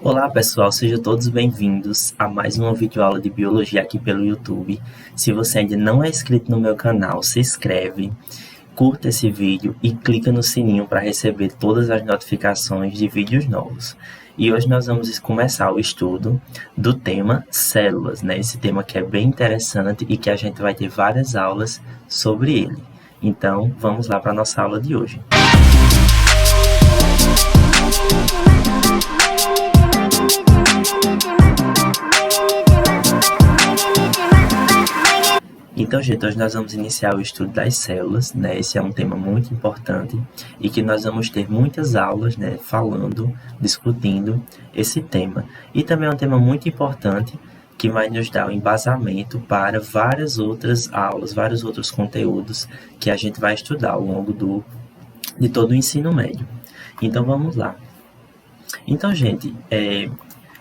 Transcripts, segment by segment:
Olá pessoal, sejam todos bem-vindos a mais uma videoaula de Biologia aqui pelo YouTube. Se você ainda não é inscrito no meu canal, se inscreve, curta esse vídeo e clica no sininho para receber todas as notificações de vídeos novos. E hoje nós vamos começar o estudo do tema células, né? Esse tema que é bem interessante e que a gente vai ter várias aulas sobre ele. Então, vamos lá para a nossa aula de hoje. Então, gente, hoje nós vamos iniciar o estudo das células, né? Esse é um tema muito importante e que nós vamos ter muitas aulas, né, falando, discutindo esse tema. E também é um tema muito importante que vai nos dar um embasamento para várias outras aulas, vários outros conteúdos que a gente vai estudar ao longo de todo o ensino médio. Então, vamos lá. Então, gente,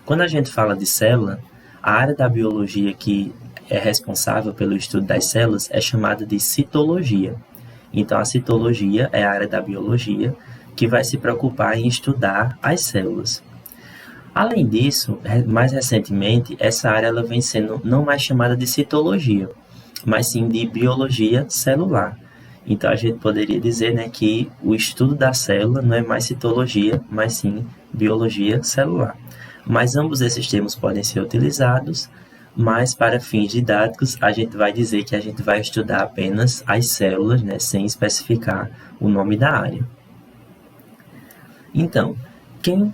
quando a gente fala de célula, a área da biologia que é responsável pelo estudo das células é chamada de citologia. Então, a citologia é a área da biologia que vai se preocupar em estudar as células. Além disso, mais recentemente, essa área ela vem sendo não mais chamada de citologia, mas sim de biologia celular. Então, a gente poderia dizer, né, que o estudo da célula não é mais citologia, mas sim biologia celular. Mas ambos esses termos podem ser utilizados, mas para fins didáticos a gente vai dizer que a gente vai estudar apenas as células, né, sem especificar o nome da área. Então, quem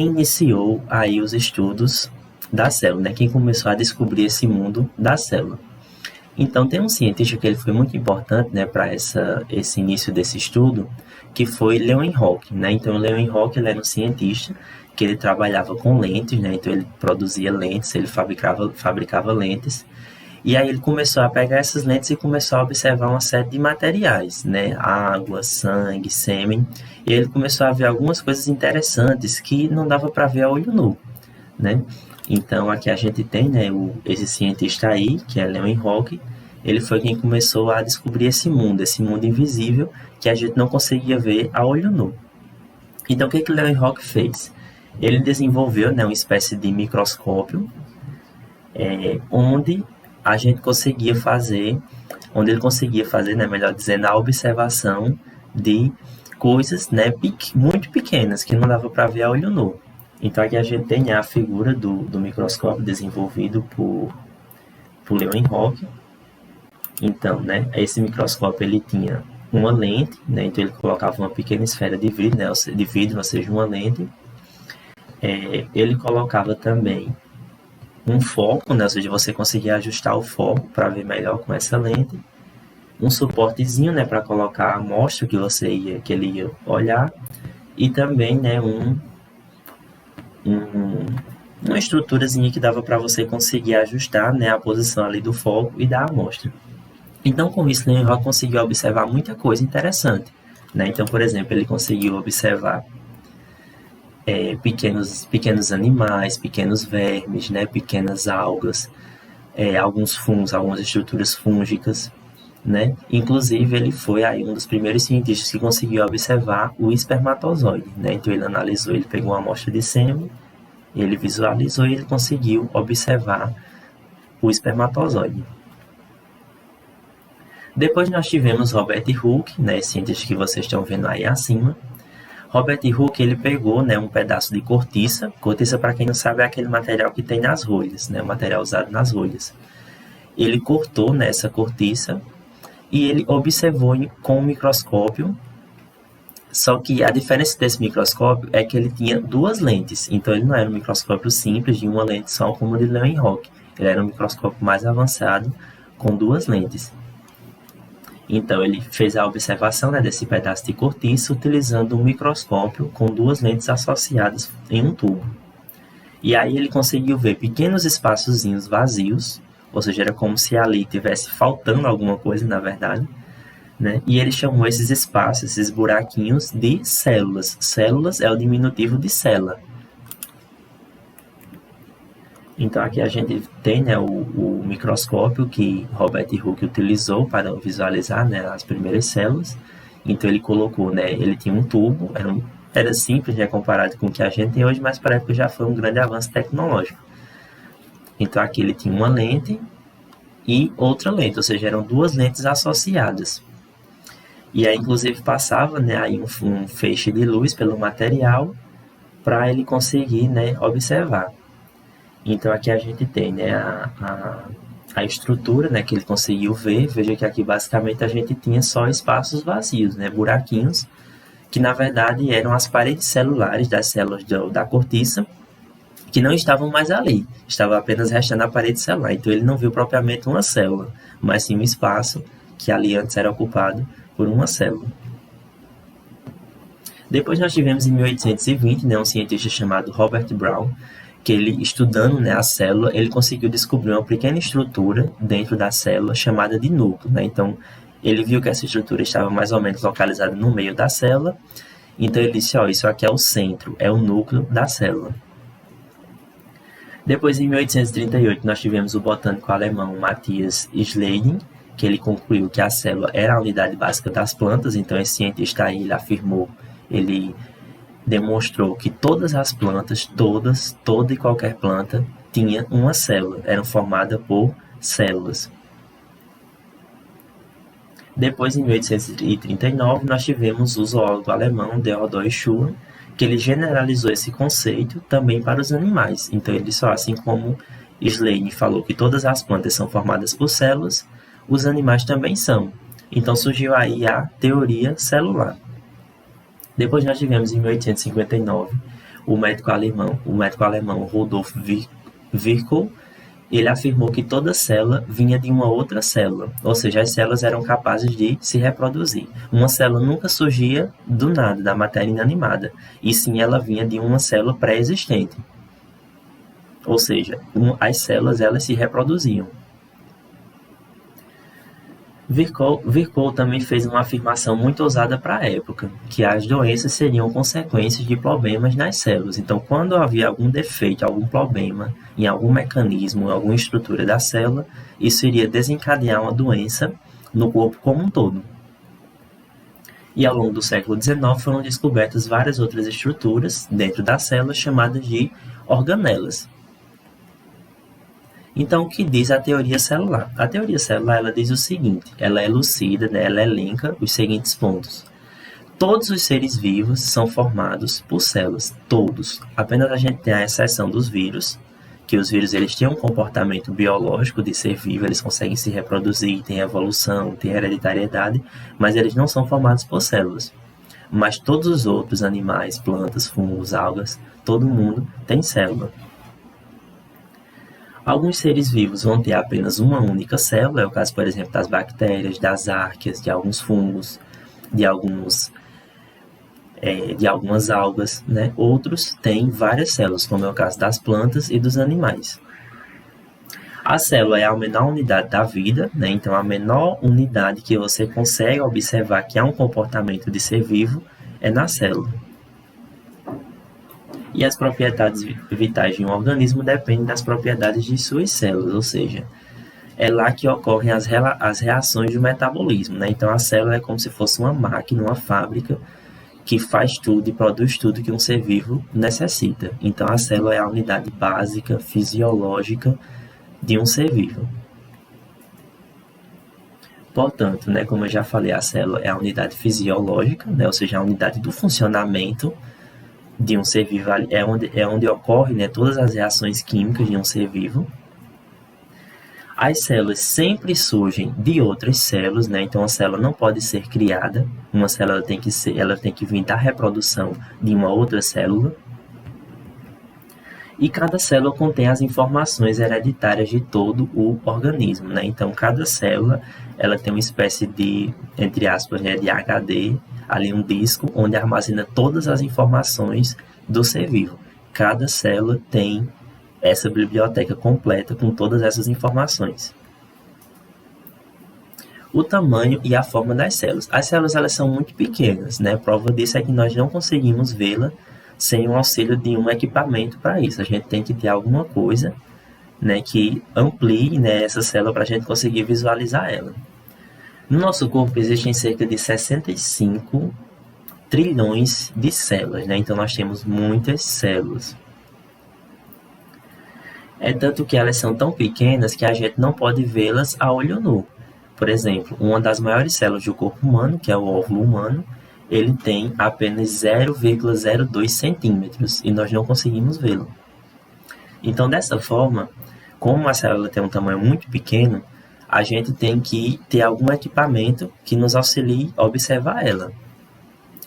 iniciou aí os estudos da célula, né, quem começou a descobrir esse mundo da célula? Então, tem um cientista que ele foi muito importante, né, para esse início desse estudo, que foi Leeuwenhoek, né? Então, Leeuwenhoek ele era um cientista que ele trabalhava com lentes, né? Então ele produzia lentes, ele fabricava lentes. E aí ele começou a pegar essas lentes e começou a observar uma série de materiais, né? Água, sangue, sêmen. E ele começou a ver algumas coisas interessantes que não dava para ver a olho nu, né? Então aqui a gente tem, né, esse cientista aí, que é Leeuwenhoek. Ele foi quem começou a descobrir esse mundo invisível que a gente não conseguia ver a olho nu. Então o que Leeuwenhoek fez? Ele desenvolveu, né, uma espécie de microscópio onde ele conseguia fazer, né, melhor dizendo, a observação de coisas, né, muito pequenas que não dava para ver a olho nu. Então aqui a gente tem a figura do microscópio desenvolvido por Leeuwenhoek. Então, né, esse microscópio ele tinha uma lente, né, então ele colocava uma pequena esfera de vidro, né, ou seja, uma lente. Ele colocava também um foco, né, ou seja, você conseguia ajustar o foco para ver melhor com essa lente, um suportezinho, né, para colocar a amostra que ele ia olhar, e também, né, uma estruturazinha que dava para você conseguir ajustar, né, a posição ali do foco e da amostra. Então, com isso, Leeuwenhoek conseguiu observar muita coisa interessante, né? Então, por exemplo, ele conseguiu observar pequenos animais, pequenos vermes, né, pequenas algas, alguns fungos, algumas estruturas fúngicas, né? Inclusive, ele foi aí um dos primeiros cientistas que conseguiu observar o espermatozoide, né? Então, ele pegou uma amostra de sêmen, ele visualizou e ele conseguiu observar o espermatozoide. Depois nós tivemos Robert Hooke, né, cientista que vocês estão vendo aí acima. Robert Hooke ele pegou, né, um pedaço de cortiça. Cortiça, para quem não sabe, é aquele material que tem nas rolhas, né, o material usado nas rolhas. Ele cortou nessa cortiça e ele observou com um microscópio. Só que a diferença desse microscópio é que ele tinha duas lentes. Então ele não era um microscópio simples de uma lente só como o de Leeuwenhoek. Ele era um microscópio mais avançado com duas lentes. Então, ele fez a observação, né, desse pedaço de cortiça utilizando um microscópio com duas lentes associadas em um tubo. E aí ele conseguiu ver pequenos espaçozinhos vazios, ou seja, era como se ali tivesse faltando alguma coisa, na verdade, né? E ele chamou esses espaços, esses buraquinhos, de células. Células é o diminutivo de célula. Então, aqui a gente tem, né, o microscópio que Robert Hooke utilizou para visualizar, né, as primeiras células. Então, ele colocou, né, ele tinha um tubo, era simples, né, comparado com o que a gente tem hoje, mas para a época já foi um grande avanço tecnológico. Então aqui ele tinha uma lente e outra lente, ou seja, eram duas lentes associadas. E aí, inclusive, passava, né, aí um feixe de luz pelo material para ele conseguir, né, observar. Então aqui a gente tem, né, a estrutura, né, que ele conseguiu ver. Veja que aqui basicamente a gente tinha só espaços vazios, né, buraquinhos, que na verdade eram as paredes celulares das células da cortiça, que não estavam mais ali, estava apenas restando a parede celular. Então ele não viu propriamente uma célula, mas sim um espaço que ali antes era ocupado por uma célula. Depois nós tivemos em 1820, né, um cientista chamado Robert Brown, que ele, estudando, né, a célula, ele conseguiu descobrir uma pequena estrutura dentro da célula chamada de núcleo, né? Então ele viu que essa estrutura estava mais ou menos localizada no meio da célula. Então ele disse, isso aqui é o centro, é o núcleo da célula. Depois, em 1838, nós tivemos o botânico alemão Matthias Schleiden, que ele concluiu que a célula era a unidade básica das plantas. Então esse cientista aí, ele demonstrou que todas as plantas, toda e qualquer planta, tinha uma célula, eram formadas por células. Depois, em 1839, nós tivemos o zoólogo alemão Theodor Schwann, que ele generalizou esse conceito também para os animais. Então ele disse, assim como Schleiden falou que todas as plantas são formadas por células, os animais também são. Então surgiu aí a teoria celular. Depois nós tivemos em 1859 o médico alemão Rudolf Virchow. Ele afirmou que toda célula vinha de uma outra célula, ou seja, as células eram capazes de se reproduzir. Uma célula nunca surgia do nada, da matéria inanimada, e sim ela vinha de uma célula pré-existente. Ou seja, as células elas se reproduziam. Virchow também fez uma afirmação muito ousada para a época, que as doenças seriam consequências de problemas nas células. Então, quando havia algum defeito, algum problema em algum mecanismo, alguma estrutura da célula, isso iria desencadear uma doença no corpo como um todo. E ao longo do século XIX foram descobertas várias outras estruturas dentro da célula chamadas de organelas. Então, o que diz a teoria celular? A teoria celular ela diz o seguinte, ela elucida, né, ela elenca os seguintes pontos. Todos os seres vivos são formados por células, todos. Apenas a gente tem a exceção dos vírus, que os vírus eles têm um comportamento biológico de ser vivo, eles conseguem se reproduzir, têm evolução, têm hereditariedade, mas eles não são formados por células. Mas todos os outros animais, plantas, fungos, algas, todo mundo tem célula. Alguns seres vivos vão ter apenas uma única célula, é o caso, por exemplo, das bactérias, das árqueas, de alguns fungos, de algumas algas, né? Outros têm várias células, como é o caso das plantas e dos animais. A célula é a menor unidade da vida, né? Então a menor unidade que você consegue observar que há um comportamento de ser vivo é na célula. E as propriedades vitais de um organismo dependem das propriedades de suas células, ou seja, é lá que ocorrem as reações do metabolismo, né? Então a célula é como se fosse uma máquina, uma fábrica, que faz tudo e produz tudo que um ser vivo necessita. Então a célula é a unidade básica, fisiológica de um ser vivo. Portanto, né, como eu já falei, a célula é a unidade fisiológica, né? Ou seja, a unidade do funcionamento de um ser vivo, é onde ocorrem, né, todas as reações químicas de um ser vivo. As células sempre surgem de outras células, né? Então a célula não pode ser criada, uma célula ela tem que vir da reprodução de uma outra célula. E cada célula contém as informações hereditárias de todo o organismo, né? Então cada célula ela tem uma espécie de, entre aspas, né, de HD, ali um disco onde armazena todas as informações do ser vivo. Cada célula tem essa biblioteca completa com todas essas informações. O tamanho e a forma das células. As células elas são muito pequenas, né? Prova disso é que nós não conseguimos vê-la sem o auxílio de um equipamento para isso. A gente tem que ter alguma coisa, né, que amplie, né, essa célula para a gente conseguir visualizar ela. No nosso corpo existem cerca de 65 trilhões de células, né? Então nós temos muitas células. É tanto que elas são tão pequenas que a gente não pode vê-las a olho nu. Por exemplo, uma das maiores células do corpo humano, que é o óvulo humano, ele tem apenas 0,02 centímetros e nós não conseguimos vê-lo. Então, dessa forma, como a célula tem um tamanho muito pequeno, a gente tem que ter algum equipamento que nos auxilie a observar ela.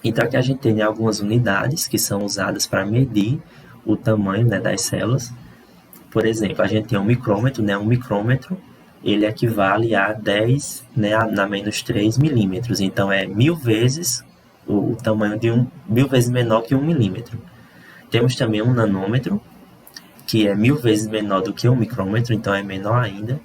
Então, aqui a gente tem algumas unidades que são usadas para medir o tamanho, né, das células. Por exemplo, a gente tem um micrômetro, né? Um micrômetro, ele equivale a 10, né, na menos 3 milímetros. Então, é 1000 vezes o tamanho de 1000 vezes menor que 1 milímetro. Temos também um nanômetro, que é 1000 vezes menor do que um micrômetro, então é menor ainda.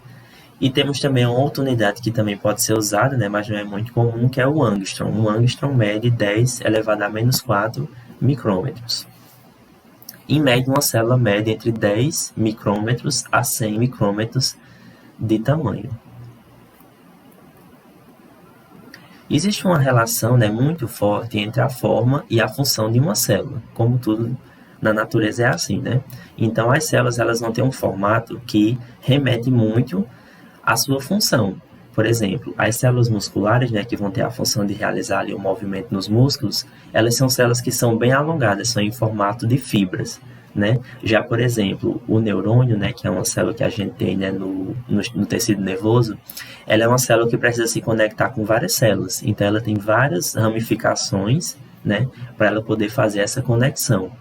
E temos também uma outra unidade que também pode ser usada, né, mas não é muito comum, que é o angstrom. Um angstrom mede 10 elevado a menos 4 micrômetros. Em média, uma célula mede entre 10 micrômetros a 100 micrômetros de tamanho. Existe uma relação, né, muito forte entre a forma e a função de uma célula. Como tudo na natureza é assim, né? Então, as células elas vão ter um formato que remete muito à sua função. Por exemplo, as células musculares, né, que vão ter a função de realizar ali o movimento nos músculos, elas são células que são bem alongadas, são em formato de fibras, né? Já, por exemplo, o neurônio, né, que é uma célula que a gente tem, né, no tecido nervoso, ela é uma célula que precisa se conectar com várias células, então ela tem várias ramificações, né, para ela poder fazer essa conexão.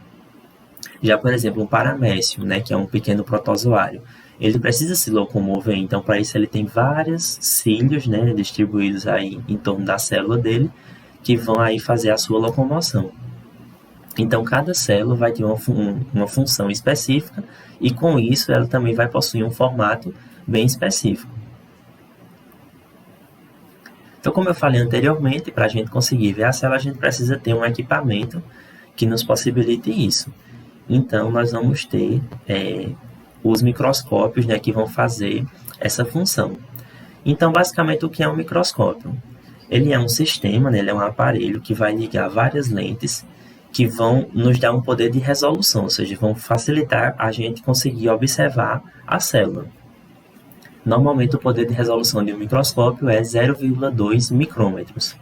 Já, por exemplo, um paramécio, né, que é um pequeno protozoário, ele precisa se locomover, então para isso ele tem vários cílios, né, distribuídos aí em torno da célula dele, que vão aí fazer a sua locomoção. Então cada célula vai ter uma função específica e com isso ela também vai possuir um formato bem específico. Então, como eu falei anteriormente, para a gente conseguir ver a célula, a gente precisa ter um equipamento que nos possibilite isso. Então, nós vamos ter os microscópios, né, que vão fazer essa função. Então, basicamente, o que é um microscópio? Ele é um sistema, né, ele é um aparelho que vai ligar várias lentes que vão nos dar um poder de resolução, ou seja, vão facilitar a gente conseguir observar a célula. Normalmente, o poder de resolução de um microscópio é 0,2 micrômetros.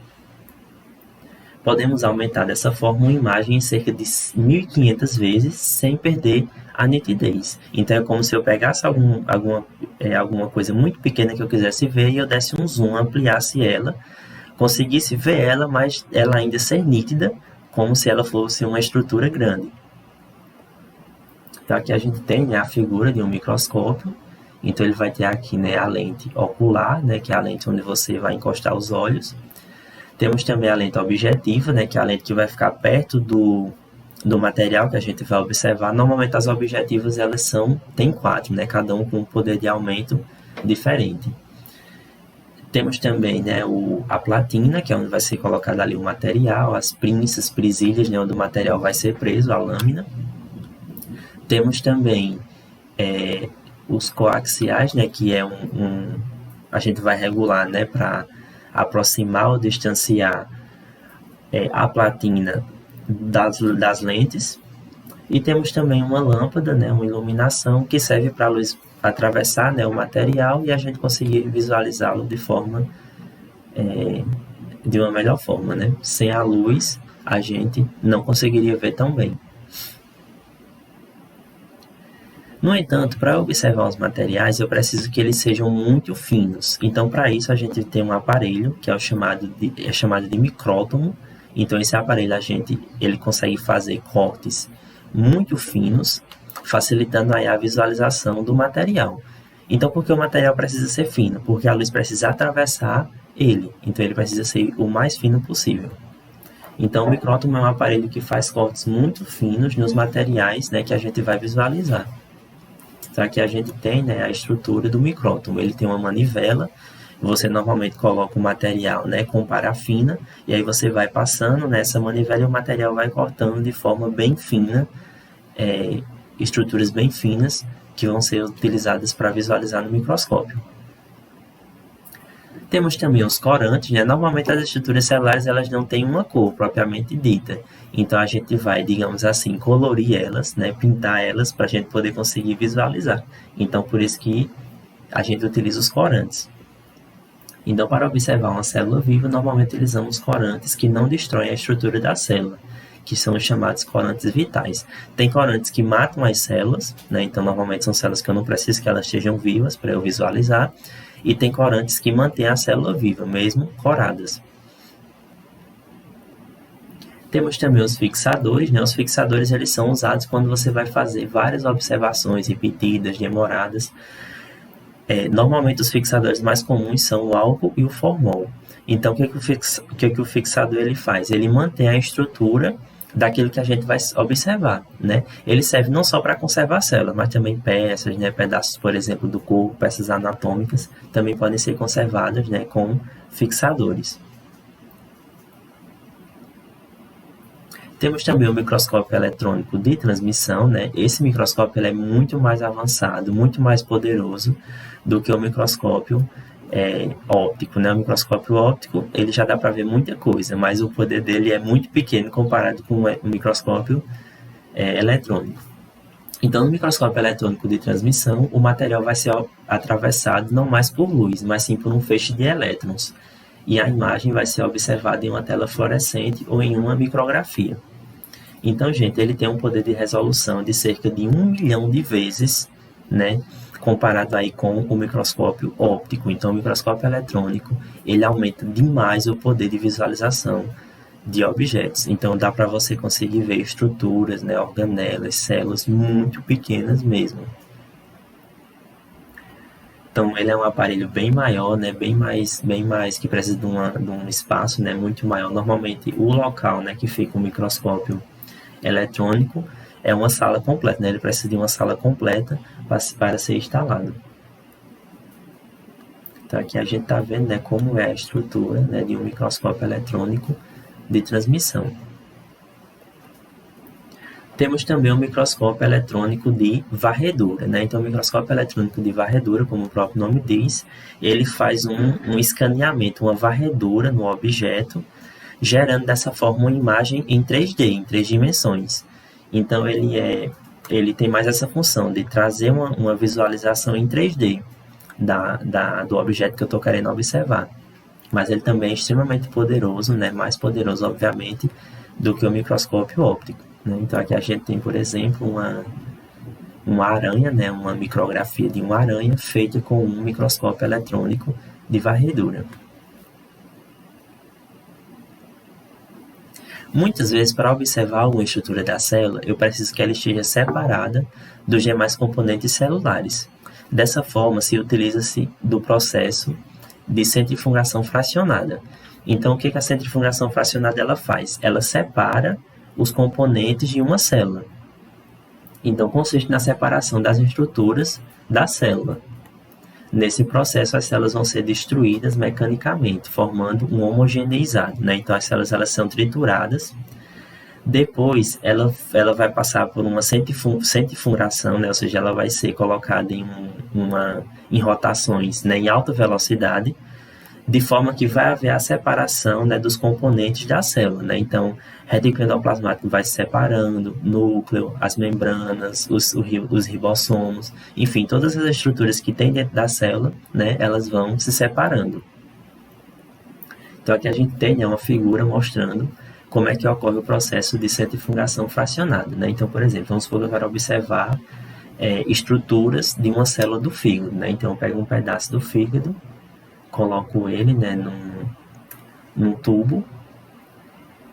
Podemos aumentar dessa forma uma imagem em cerca de 1.500 vezes sem perder a nitidez. Então é como se eu pegasse alguma coisa muito pequena que eu quisesse ver e eu desse um zoom, ampliasse ela, conseguisse ver ela, mas ela ainda ser nítida, como se ela fosse uma estrutura grande. Então aqui a gente tem, né, a figura de um microscópio. Então ele vai ter aqui, né, a lente ocular, né, que é a lente onde você vai encostar os olhos. Temos também a lente objetiva, né, que é a lente que vai ficar perto do material que a gente vai observar. Normalmente as objetivas elas tem 4, né, cada um com um poder de aumento diferente. Temos também, né, a platina, que é onde vai ser colocado ali o material, as pinças, presilhas, né, onde o material vai ser preso, a lâmina. Temos também os coaxiais, né, que é a gente vai regular, né, para aproximar ou distanciar a platina das lentes. E temos também uma lâmpada, né, uma iluminação que serve para a luz atravessar, né, o material e a gente conseguir visualizá-lo de uma melhor forma, né? Sem a luz a gente não conseguiria ver tão bem. No entanto, para observar os materiais, eu preciso que eles sejam muito finos. Então, para isso, a gente tem um aparelho que é chamado de micrótomo. Então, esse aparelho, ele consegue fazer cortes muito finos, facilitando aí a visualização do material. Então, por que o material precisa ser fino? Porque a luz precisa atravessar ele. Então, ele precisa ser o mais fino possível. Então, o micrótomo é um aparelho que faz cortes muito finos nos materiais, né, que a gente vai visualizar. Então, aqui a gente tem, né, a estrutura do micrótomo. Ele tem uma manivela, você normalmente coloca o material, né, com parafina, e aí você vai passando nessa manivela e o material vai cortando de forma bem fina, estruturas bem finas, que vão ser utilizadas para visualizar no microscópio. Temos também os corantes, né? Normalmente as estruturas celulares elas não têm uma cor propriamente dita. Então a gente vai, digamos assim, colorir elas, né? Pintar elas para a gente poder conseguir visualizar. Então por isso que a gente utiliza os corantes. Então para observar uma célula viva, normalmente utilizamos corantes que não destroem a estrutura da célula, que são os chamados corantes vitais. Tem corantes que matam as células, né? Então normalmente são células que eu não preciso que elas estejam vivas para eu visualizar. E tem corantes que mantêm a célula viva, mesmo coradas. Temos também os fixadores, né? Os fixadores eles são usados quando você vai fazer várias observações repetidas, demoradas. Normalmente os fixadores mais comuns são o álcool e o formol. Então o que o fixador ele faz? Ele mantém a estrutura daquilo que a gente vai observar, né? Ele serve não só para conservar células, mas também peças, né? Pedaços, por exemplo, do corpo, peças anatômicas, também podem ser conservadas, né? Com fixadores. Temos também o microscópio eletrônico de transmissão, né? Esse microscópio ele é muito mais avançado, muito mais poderoso do que o microscópio óptico, né? O microscópio óptico ele já dá para ver muita coisa, mas o poder dele é muito pequeno comparado com o microscópio eletrônico. Então, no microscópio eletrônico de transmissão, o material vai ser atravessado não mais por luz, mas sim por um feixe de elétrons. E a imagem vai ser observada em uma tela fluorescente ou em uma micrografia. Então, gente, ele tem um poder de resolução de cerca de 1 milhão de vezes, né? Comparado aí com o microscópio óptico. Então, o microscópio eletrônico, ele aumenta demais o poder de visualização de objetos. Então, dá para você conseguir ver estruturas, né, organelas, células muito pequenas mesmo. Então, ele é um aparelho bem maior, né, bem mais que precisa de um espaço, né, muito maior. Normalmente, o local, né, que fica o microscópio eletrônico é uma sala completa, né? Ele precisa de uma sala completa para ser instalado. Então aqui a gente está vendo, né, como é a estrutura, né, de um microscópio eletrônico de transmissão. Temos também o microscópio eletrônico de varredura, né? Então o microscópio eletrônico de varredura, como o próprio nome diz, ele faz um escaneamento, uma varredura no objeto, gerando dessa forma uma imagem em 3D, em 3 dimensões. Então ele tem mais essa função de trazer uma visualização em 3D do objeto que eu estou querendo observar. Mas ele também é extremamente poderoso, né? Mais poderoso, obviamente, do que o microscópio óptico, né? Então aqui a gente tem, por exemplo, uma aranha, né? Uma micrografia de uma aranha feita com um microscópio eletrônico de varredura. Muitas vezes, para observar alguma estrutura da célula, eu preciso que ela esteja separada dos demais componentes celulares. Dessa forma, se utiliza-se do processo de centrifugação fracionada. Então, o que a centrifugação fracionada ela faz? Ela separa os componentes de uma célula. Então, consiste na separação das estruturas da célula. Nesse processo, as células vão ser destruídas mecanicamente, formando um homogeneizado, né? Então, as células elas são trituradas. Depois, ela vai passar por uma centrifugação, né? Ou seja, ela vai ser colocada em rotações, né? Em alta velocidade, de forma que vai haver a separação, né, dos componentes da célula, né? Então, retículo endoplasmático vai se separando, núcleo, as membranas, os ribossomos, enfim, todas as estruturas que tem dentro da célula, né, elas vão se separando. Então, aqui a gente tem, né, uma figura mostrando como é que ocorre o processo de centrifugação fracionada, né? Então, por exemplo, vamos supor que eu quero observar estruturas de uma célula do fígado, né? Então, eu pego um pedaço do fígado, coloco ele, né, num tubo,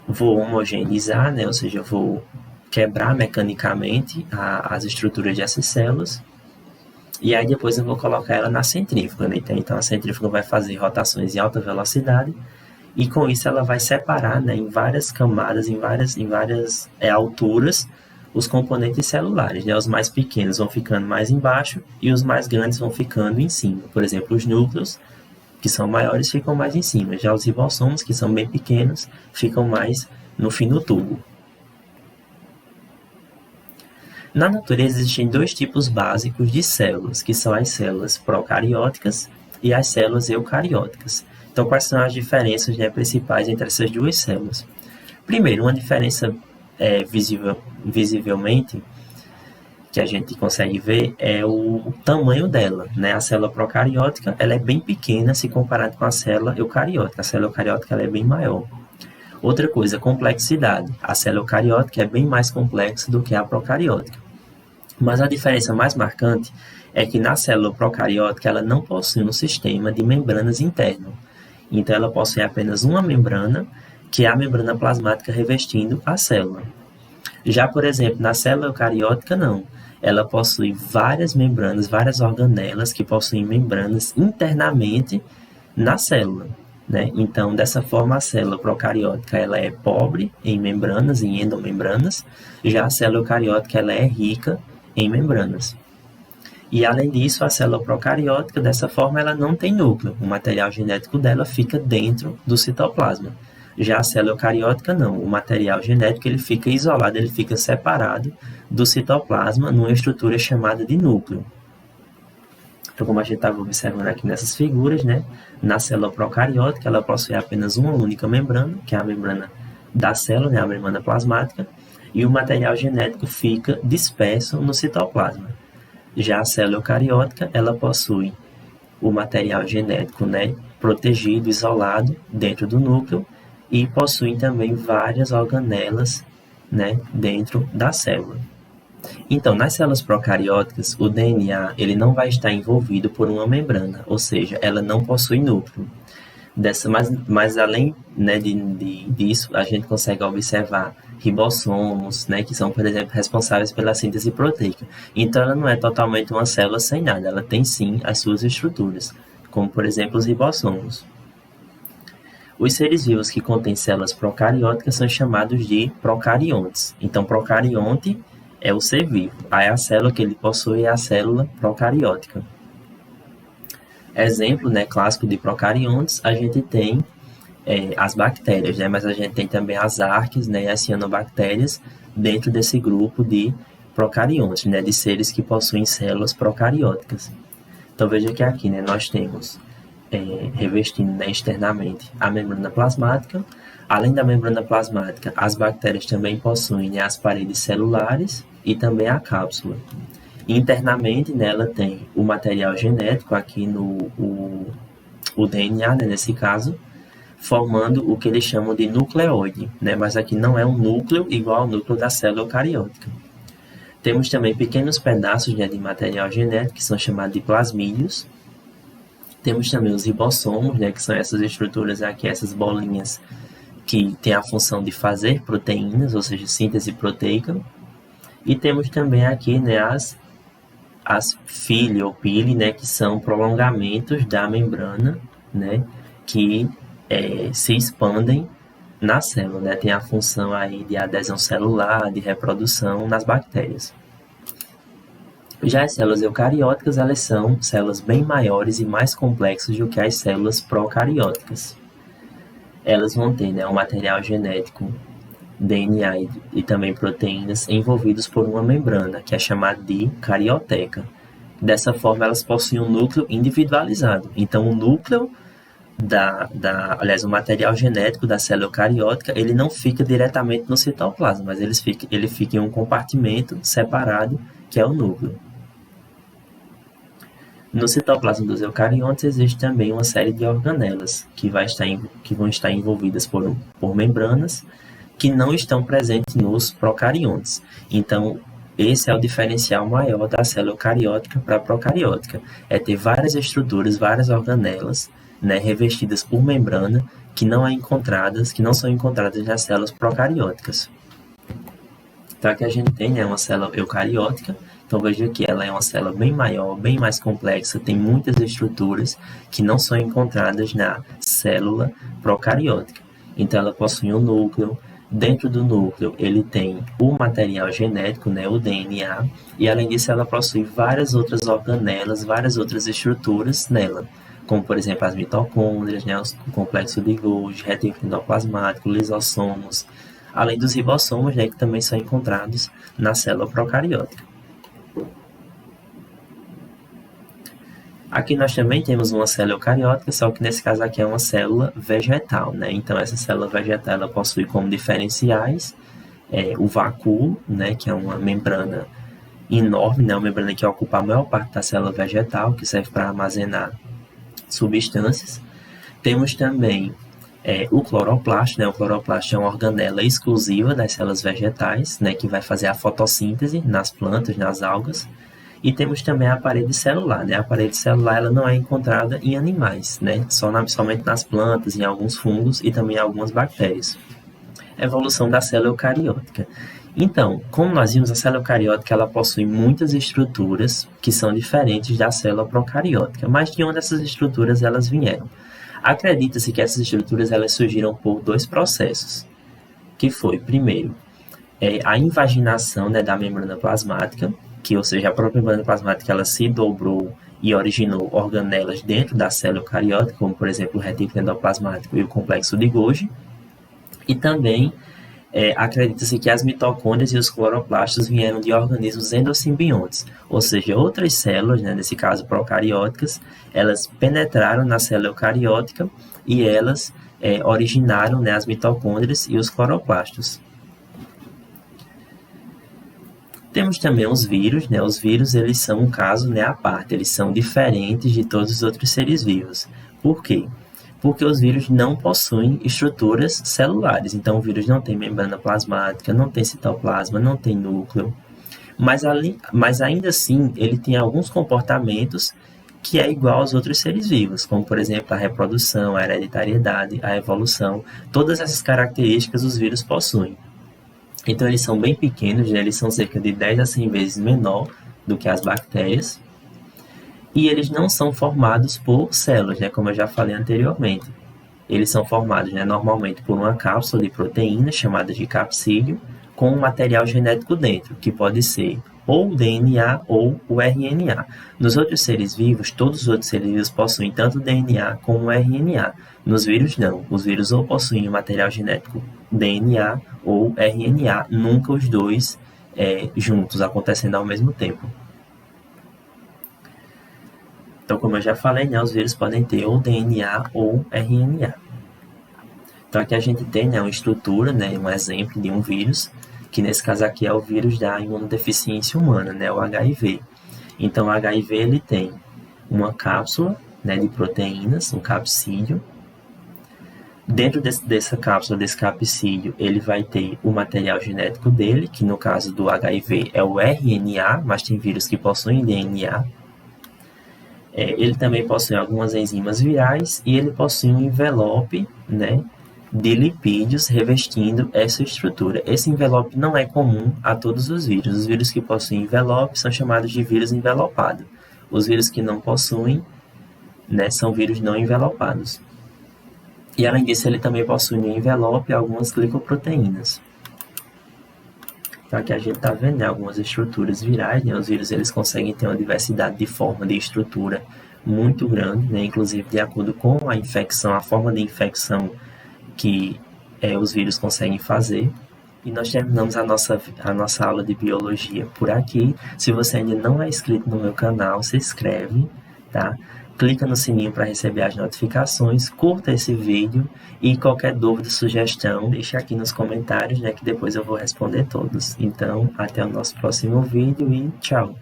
vou homogeneizar, né, ou seja, eu vou quebrar mecanicamente as estruturas dessas células, e aí depois eu vou colocar ela na centrífuga, né? Então a centrífuga vai fazer rotações em alta velocidade, e com isso ela vai separar, né, em várias camadas, em várias alturas, os componentes celulares, né? Os mais pequenos vão ficando mais embaixo e os mais grandes vão ficando em cima. Por exemplo, os núcleos, que são maiores, ficam mais em cima. Já os ribossomos, que são bem pequenos, ficam mais no fim do tubo. Na natureza existem 2 tipos básicos de células, que são as células procarióticas e as células eucarióticas. Então, quais são as diferenças, né, principais entre essas duas células? Primeiro, uma diferença visivelmente que a gente consegue ver é o tamanho dela, né? A célula procariótica ela é bem pequena se comparada com a célula eucariótica. A célula eucariótica ela é bem maior. Outra coisa, complexidade. A célula eucariótica é bem mais complexa do que a procariótica. Mas a diferença mais marcante é que na célula procariótica ela não possui um sistema de membranas interno. Então ela possui apenas uma membrana, que é a membrana plasmática revestindo a célula. Já, por exemplo, na célula eucariótica não. Ela possui várias membranas, várias organelas que possuem membranas internamente na célula, né? Então, dessa forma, a célula procariótica ela é pobre em membranas, em endomembranas, já a célula eucariótica ela é rica em membranas. E, além disso, a célula procariótica, dessa forma, ela não tem núcleo. O material genético dela fica dentro do citoplasma. Já a célula eucariótica não, o material genético ele fica isolado, ele fica separado do citoplasma numa estrutura chamada de núcleo. Então, como a gente estava observando aqui nessas figuras, né, na célula procariótica ela possui apenas uma única membrana, que é a membrana da célula, né, a membrana plasmática, e o material genético fica disperso no citoplasma. Já a célula eucariótica ela possui o material genético, né, protegido, isolado dentro do núcleo, e possuem também várias organelas, né, dentro da célula. Então, nas células procarióticas, o DNA ele não vai estar envolvido por uma membrana, ou seja, ela não possui núcleo. Mas além, né, disso, a gente consegue observar ribossomos, né, que são, por exemplo, responsáveis pela síntese proteica. Então, ela não é totalmente uma célula sem nada, ela tem sim as suas estruturas, como, por exemplo, os ribossomos. Os seres vivos que contêm células procarióticas são chamados de procariontes. Então, procarionte é o ser vivo. Aí a célula que ele possui é a célula procariótica. Exemplo, né, clássico de procariontes, a gente tem as bactérias, né, mas a gente tem também as arques, né, e as cianobactérias dentro desse grupo de procariontes, né, de seres que possuem células procarióticas. Então veja que aqui, né, nós temos revestindo, né, externamente a membrana plasmática. Além da membrana plasmática, as bactérias também possuem, né, as paredes celulares e também a cápsula. Internamente, né, ela tem o material genético, aqui o DNA, né, nesse caso, formando o que eles chamam de nucleoide, né, mas aqui não é um núcleo igual ao núcleo da célula eucariótica. Temos também pequenos pedaços, né, de material genético, que são chamados de plasmídios. Temos também os ribossomos, né, que são essas estruturas aqui, essas bolinhas que têm a função de fazer proteínas, ou seja, síntese proteica. E temos também aqui, né, as fili ou pili, né, que são prolongamentos da membrana, né, que se expandem na célula, né, tem a função aí de adesão celular, de reprodução nas bactérias. Já as células eucarióticas, elas são células bem maiores e mais complexas do que as células procarióticas. Elas vão ter, né, um material genético, DNA e também proteínas envolvidos por uma membrana, que é chamada de carioteca. Dessa forma, elas possuem um núcleo individualizado. Então, o núcleo aliás, o material genético da célula eucariótica, ele não fica diretamente no citoplasma, mas ele fica em um compartimento separado, que é o núcleo. No citoplasma dos eucariontes existe também uma série de organelas que vão estar envolvidas por membranas que não estão presentes nos procariontes. Então, esse é o diferencial maior da célula eucariótica para a procariótica. É ter várias estruturas, várias organelas, né, revestidas por membrana que não são encontradas nas células procarióticas. Então, aqui a gente tem, né, uma célula eucariótica. Então, veja que ela é uma célula bem maior, bem mais complexa, tem muitas estruturas que não são encontradas na célula procariótica. Então, ela possui um núcleo. Dentro do núcleo, ele tem o material genético, né, o DNA, e além disso, ela possui várias outras organelas, várias outras estruturas nela, como, por exemplo, as mitocôndrias, né, o complexo de Golgi, retículo endoplasmático, lisossomos, além dos ribossomos, né, que também são encontrados na célula procariótica. Aqui nós também temos uma célula eucariótica, só que nesse caso aqui é uma célula vegetal, né? Então essa célula vegetal ela possui como diferenciais o vacúolo, né, que é uma membrana enorme, né, uma membrana que ocupa a maior parte da célula vegetal, que serve para armazenar substâncias. Temos também o cloroplasto, né? O cloroplasto é uma organela exclusiva das células vegetais, né, que vai fazer a fotossíntese nas plantas, nas algas. E temos também a parede celular, né? A parede celular ela não é encontrada em animais, né? Somente nas plantas, em alguns fungos e também em algumas bactérias. Evolução da célula eucariótica. Então, como nós vimos, a célula eucariótica ela possui muitas estruturas que são diferentes da célula procariótica, mas de onde essas estruturas elas vieram? Acredita-se que essas estruturas elas surgiram por dois processos, que foi, primeiro, a invaginação, né, da membrana plasmática, que, ou seja, a própria membrana plasmática ela se dobrou e originou organelas dentro da célula eucariótica, como, por exemplo, o retículo endoplasmático e o complexo de Golgi. E também acredita-se que as mitocôndrias e os cloroplastos vieram de organismos endosimbiontes, ou seja, outras células, né, nesse caso procarióticas, elas penetraram na célula eucariótica e elas originaram, né, as mitocôndrias e os cloroplastos. Temos também os vírus, né? Os vírus eles são um caso, né, à parte, eles são diferentes de todos os outros seres vivos. Por quê? Porque os vírus não possuem estruturas celulares, então o vírus não tem membrana plasmática, não tem citoplasma, não tem núcleo, mas ainda assim ele tem alguns comportamentos que é igual aos outros seres vivos, como por exemplo a reprodução, a hereditariedade, a evolução, todas essas características os vírus possuem. Então eles são bem pequenos, né? Eles são cerca de 10 a 100 vezes menor do que as bactérias. E eles não são formados por células, né? Como eu já falei anteriormente. Eles são formados, né, normalmente por uma cápsula de proteína chamada de capsídeo, com um material genético dentro, que pode ser ou o DNA ou o RNA. Nos outros seres vivos, todos os outros seres vivos possuem tanto o DNA como o RNA. Nos vírus, não. Os vírus ou possuem o material genético DNA ou RNA, nunca os dois juntos, acontecendo ao mesmo tempo. Então, como eu já falei, né, os vírus podem ter ou DNA ou RNA. Então, aqui a gente tem, né, uma estrutura, né, um exemplo de um vírus, que nesse caso aqui é o vírus da imunodeficiência humana, né, o HIV. Então, o HIV ele tem uma cápsula, né, de proteínas, um capsídeo. Dentro dessa cápsula, desse capsídeo, ele vai ter o material genético dele, que no caso do HIV é o RNA, mas tem vírus que possuem DNA. Ele também possui algumas enzimas virais e ele possui um envelope, né, de lipídios revestindo essa estrutura. Esse envelope não é comum a todos os vírus. Os vírus que possuem envelope são chamados de vírus envelopado. Os vírus que não possuem, né, são vírus não envelopados. E além disso, ele também possui no envelope algumas glicoproteínas. Então aqui a gente está vendo, né, algumas estruturas virais, né? Os vírus eles conseguem ter uma diversidade de forma, de estrutura muito grande, né? Inclusive de acordo com a infecção, a forma de infecção que os vírus conseguem fazer. E nós terminamos a nossa aula de biologia por aqui. Se você ainda não é inscrito no meu canal, se inscreve, tá? Clica no sininho para receber as notificações, curta esse vídeo e qualquer dúvida, sugestão, deixa aqui nos comentários, né, que depois eu vou responder todos. Então, até o nosso próximo vídeo e tchau!